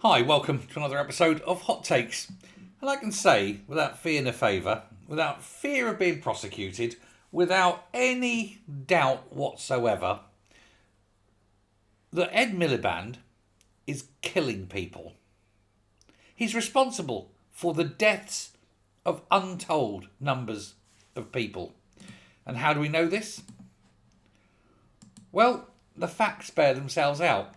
Hi, welcome to another episode of Hot Takes. And I can say, without fear nor favour, without fear of being prosecuted, without any doubt whatsoever, that Ed Miliband is killing people. He's responsible for the deaths of untold numbers of people. And how do we know this? Well, the facts bear themselves out.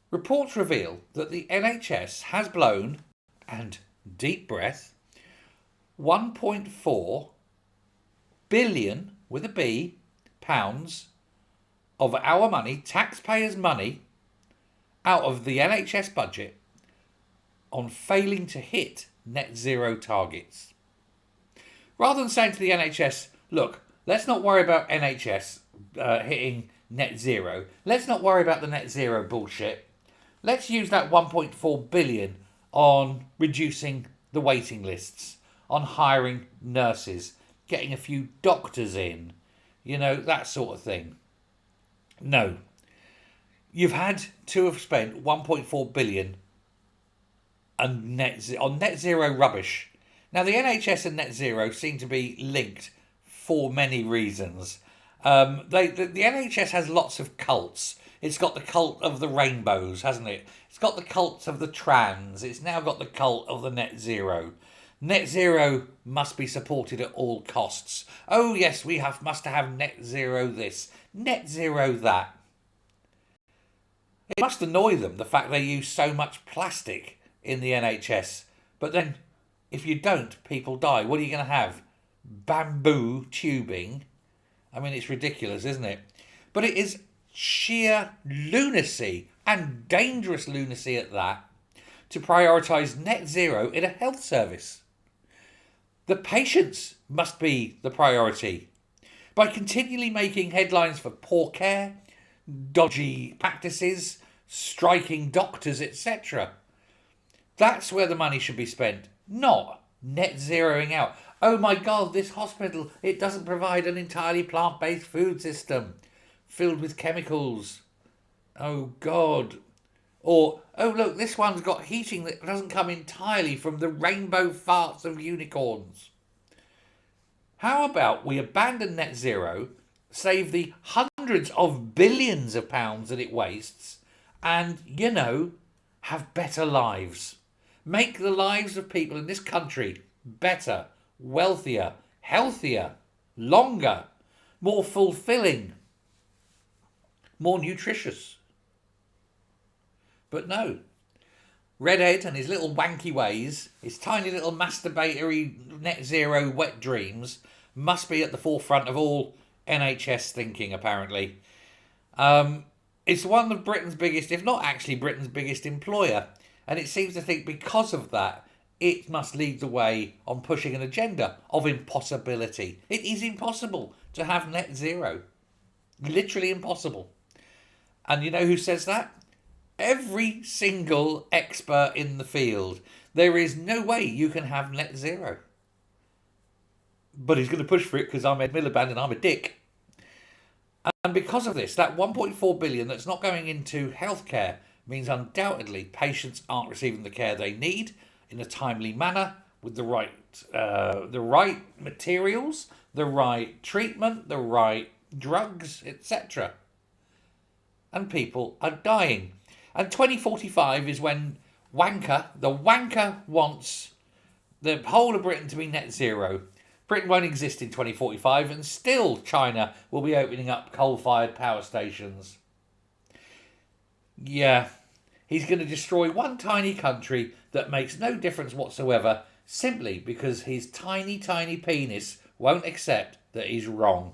Reports reveal that the NHS has blown, and deep breath, 1.4 billion, with a B, pounds of our money, taxpayers' money, out of the NHS budget on failing to hit net zero targets. Rather than saying to the NHS, look, let's not worry about NHS hitting net zero. Let's not worry about the net zero bullshit. Let's use that 1.4 billion on reducing the waiting lists, on hiring nurses, getting a few doctors in, that sort of thing. No. You've had to have spent 1.4 billion on net zero rubbish. Now, the NHS and net zero seem to be linked for many reasons. The NHS has lots of cults. It's got the cult of the rainbows, hasn't it? It's got the cult of the trans. It's now got the cult of the net zero. Net zero must be supported at all costs. Oh yes, must have net zero this, net zero that. It must annoy them, the fact they use so much plastic in the NHS. But then, if you don't, people die. What are you going to have? Bamboo tubing? I mean, it's ridiculous, isn't it? But it is sheer lunacy, and dangerous lunacy at that, to prioritise net zero in a health service. The patients must be the priority. By continually making headlines for poor care, dodgy practices, striking doctors, etc. That's where the money should be spent, not net zeroing out. Oh my God, this hospital, it doesn't provide an entirely plant-based food system filled with chemicals. Oh God. Or, oh look, this one's got heating that doesn't come entirely from the rainbow farts of unicorns. How about we abandon net zero, save the hundreds of billions of pounds that it wastes, and, have better lives. Make the lives of people in this country better, wealthier, healthier, longer, more fulfilling, more nutritious. But no. Red Ed and his little wanky ways, his tiny little masturbatory net zero wet dreams, must be at the forefront of all NHS thinking, apparently. It's one of Britain's biggest, if not actually Britain's biggest employer. And it seems to think because of that, it must lead the way on pushing an agenda of impossibility. It is impossible to have net zero. Literally impossible. And you know who says that? Every single expert in the field. There is no way you can have net zero. But he's going to push for it because I'm Ed Miliband and I'm a dick. And because of this, that 1.4 billion that's not going into healthcare means undoubtedly patients aren't receiving the care they need in a timely manner with the right materials, the right treatment, the right drugs, etc. And people are dying. And 2045 is when the wanker wants the whole of Britain to be net zero. Britain won't exist in 2045 and still China will be opening up coal-fired power stations. Yeah, he's going to destroy one tiny country that makes no difference whatsoever simply because his tiny, tiny penis won't accept that he's wrong.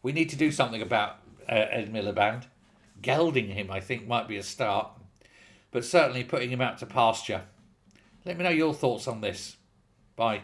We need to do something about Ed Miliband. Gelding him, I think, might be a start. But certainly putting him out to pasture. Let me know your thoughts on this. Bye.